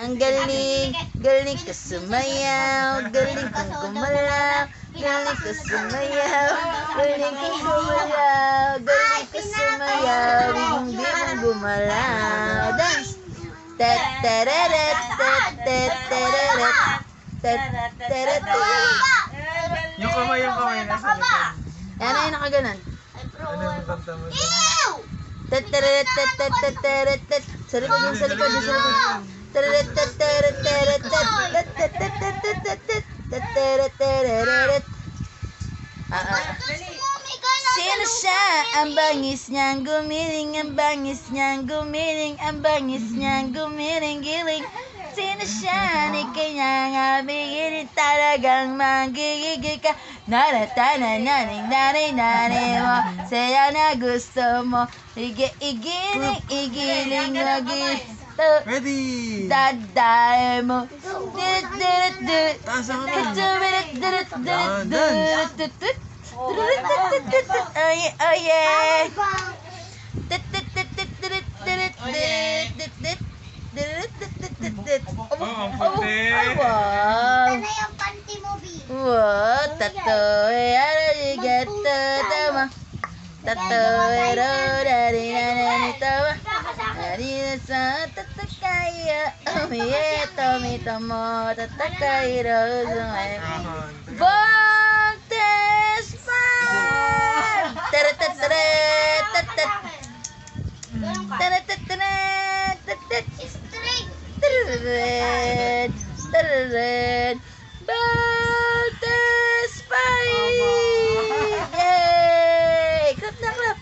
Ang galing, galing ka sumayaw, galing kang gumalaw, galing ka sumayaw, galing kang gumalaw, galing ka sumayaw, hindi mo gumalaw. Dance! Tat-tararat, tat-tararat, tat-tararat. Yung kamay nasa likod. Yan na yung nakaganon. Ano yung kanta mo? Tat-tararat, tat-tararat, tat. Sa likod yung sa likod yung sa likod. Tararat, tat-tararat, tararat, tat. Tat-tat-tat-tat-tat, tat-tararat. Sino siya? Ang bangis niyang gumiling, ang bangis niyang gumiling, ang bangis niyang gumiling, giling. Sino siya? Ni kanya nga bigilin, talagang magigigil ka. Naratana-naning-naring-naring mo, saya na gusto mo. Igiling, igiling, magito. Ready! Dadae mo. Dut-dut-dut. Taas ako na. Dut-dut-dut-dut-dut-dut. Dut-dut-dut-dut-dut. Oh yeah, oh yeah. Dut-dut-dut-dut-dut-dut-dut. Dut-dut-dut-dut-dut. Oh, ang puti. Ay, wow. Sana yung panty mo, B. Wow, tatoe, arigato, tama. Tatoe, rorari, tama. Arina sa tatakaya, omiye, tomitomo, tatakaya, rozume. Voltes Fire! Taratatarat, tatat. Taratatarat, tatat. String. Tararat, tararat. Voltes Fire! Yay! Clap na, clap!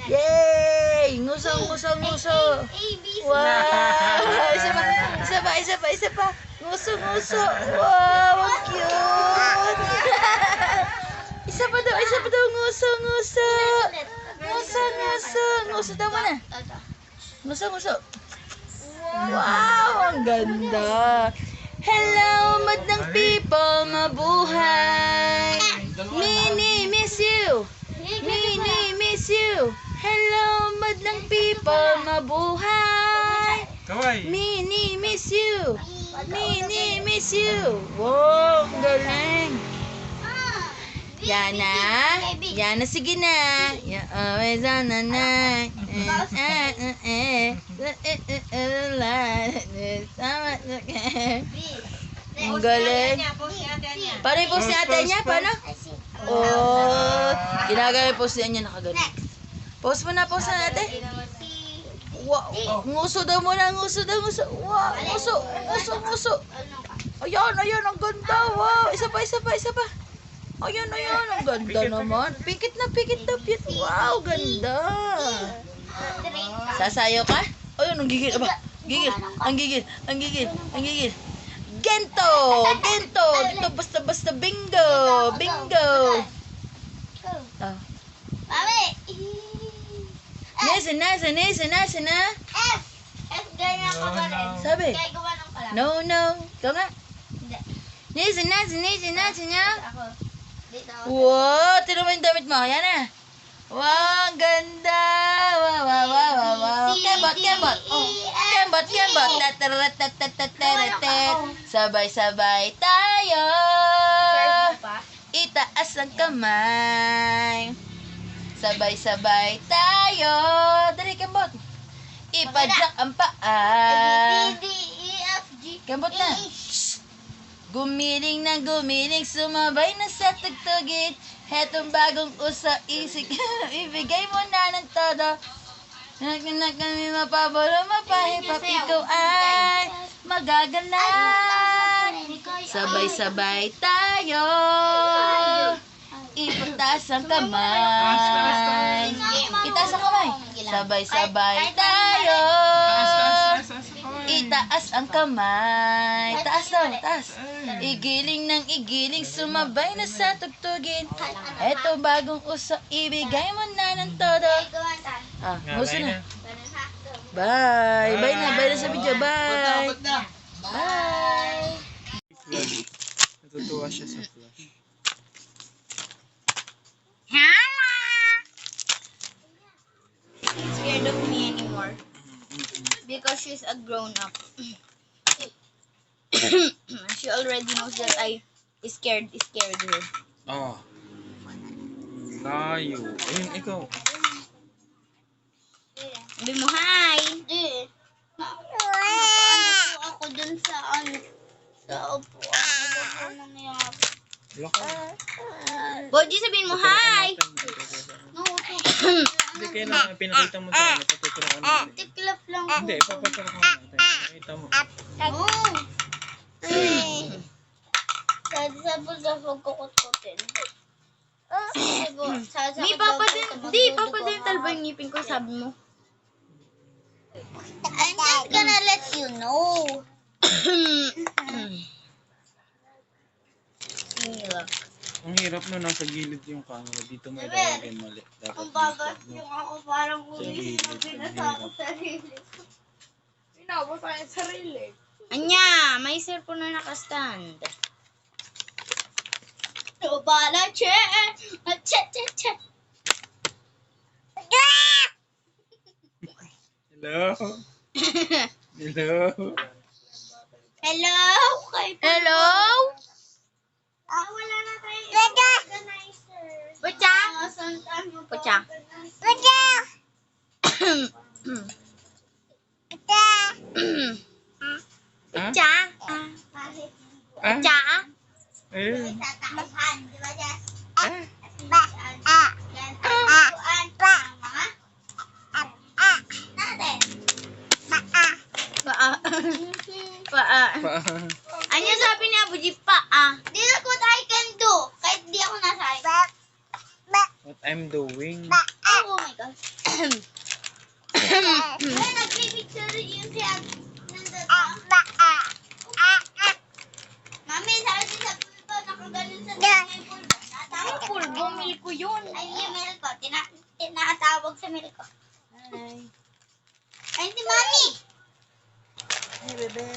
Yay! Nguso, nguso, nguso! A, B, C. Wow! Isa pa, isa pa, isa pa, isa pa! Nguso, nguso! Wow! Ang cute! Isa pa daw, nguso, nguso! Nguso, nguso! Nguso daw mo na! Nguso, nguso! Wow! Ang ganda! Hello, madlang people! Mabuhay! Mini, miss you! Mini, miss you! Hello, madlang people! Mabuhay! Kaway! Mini, miss you! Mini, miss you! Wow! Ang galing! Yana! Yana, sige na! You always on the night. Ang galing! Paano yung post ni ate niya? Paano? Oh! Ginagawa yung post niya nakagaling. Post mo na, post na ate. Wow! Nguso daw muna, nguso daw, nguso. Wow! Nguso, nguso, nguso. Ayan, ayan, ang ganda. Wow! Isa pa, isa pa, isa pa. Ayan, ayan, ang ganda naman. Pikit na, pikit. Wow, ganda. Sasayaw ka? Ayun, ang gigil. Aba, gigil. Ang gigil, ang gigil, ang gigil. Gento! Gento! Dito basta-basta bingo! Bingo! Oh. Mami! Nasa na, nasa na. F! F, ganyan ako ba rin? Sabi. Kaya gawa ng pala. No, no. Ikaw nga. Hindi. Nasa na. Ako. Dito. Wow! Tino mo yung damit mo. Yan na. Wow, ang ganda. Wow. Kembot. Oh. Kembot. Tataratatatatatat. Sabay-sabay tayo. Itaas ang kamay. Sabay-sabay tayo. Dali, kembot. Ipadyak ang paa. D, E, F, G. Kembot na. Gumiling na gumiling, sumabay na sa tugtugin. Hetong bagong uso, isig, ibigay mo na ng todo. Na kami mapabolo, mapahipap, ikaw ay magagalang. Sabay-sabay tayo. Ipataas ang kamay. Itaas ang kamay. Sabay-sabay tayo. Itaas ang kamay. Taas daw, taas. Igiling ng igiling, sumabay na sa tugtugin. Eto bagong uso, ibigay mo na ng todo. Ah, gusto na. Bye. Bye na sa video. Bye. Bye. Natutuwa siya sa flash. Scared of me anymore. Because she's a grown up. She already knows that I scared her. Oh. Layo. Ayun, ikaw. Sabi mo, hi! Hindi. Napaano po ako dun sa sa upuan. Ano po nangyari? Loko. Boji, sabihin mo, hi! Hindi, kailangan pinakita mo tayo. Napatuturuan natin. Tiklap lang po. Hindi, ipapaturuan natin. Pinakita mo. Oo. Sabi ko, huwag kukut-kutin. Di, papadental ba yung ngipin ko, sabi mo? I'm just gonna let you know. Ang hirap no, nasa gilid yung camera. Dito mo ilalagay mali. Dapat Ang dito. bagas No? yung ako parang Sa gilid. binasa ako sa sarili ko. Pinabasa yung sarili. Anya, may cellphone na nakastand. So, bala, che! Che! Hello? Hello? Hello? Kay Hello? wala na tayo organizer. Pucha? Pucha? Ha? Cha? Ah? Cha? Ayun. Tatakpan, di ba, Jess? Ah? Yan, tatuan ng mga natin. Paa. Paa. Pa. Anya sabi ni Abuji, paa. This is what I can do. Kahit di ako nasa What I'm doing. Oh my God. Ay, nagpipicture yun si nandun. Mami, sabi sa pulbo, nakagaling sa may pulbo. Natawag Pulbo, milk ko yun. Ay, yung milk ko. Tinatawag sa milk ko. Ay, si Mami. Hey, bebe.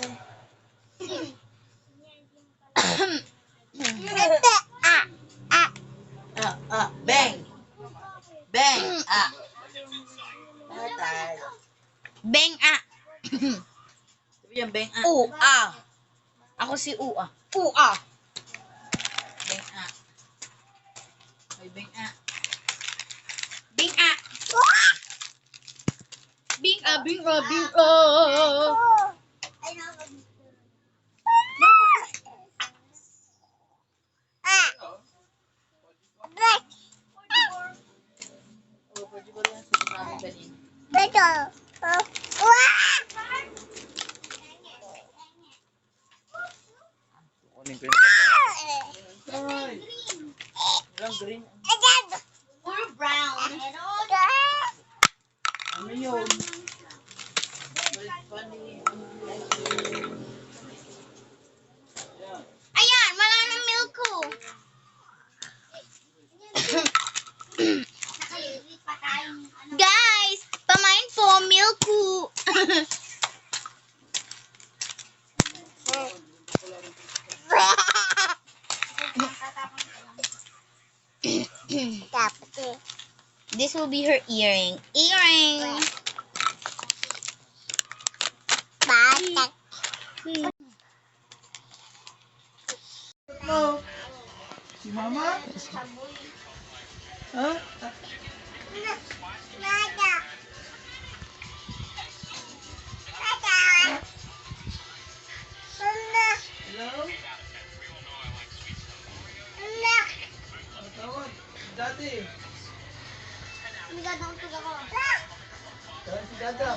Bang. Bang. Bang, Sabi niya, bang, Ako si Ua. Bang, Ay, bang, Bing, Bing, Bing, Ay, nakapag... Oh, pwede ko lang sabi namin kanina. Kunin ko yung sapatos. Walang green. Puro brown. Ano yun? Funny. Ayan, wala ng milk ko. Guys, pamain po, milk ko. This will be her earring. Si Mama? Ha? Hello? Tawag. Daddy. Tawag si Dada.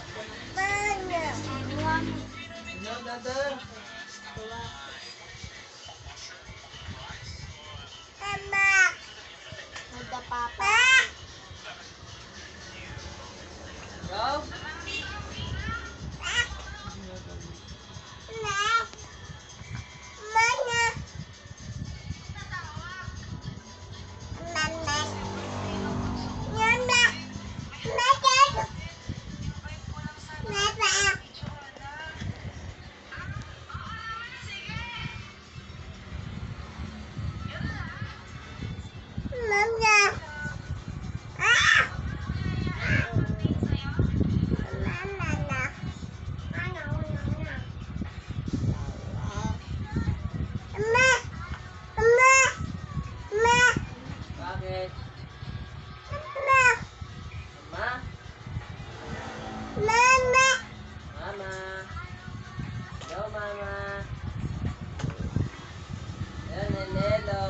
Hello, Dada. Hello? Hello, Mama. Hello, Lelo.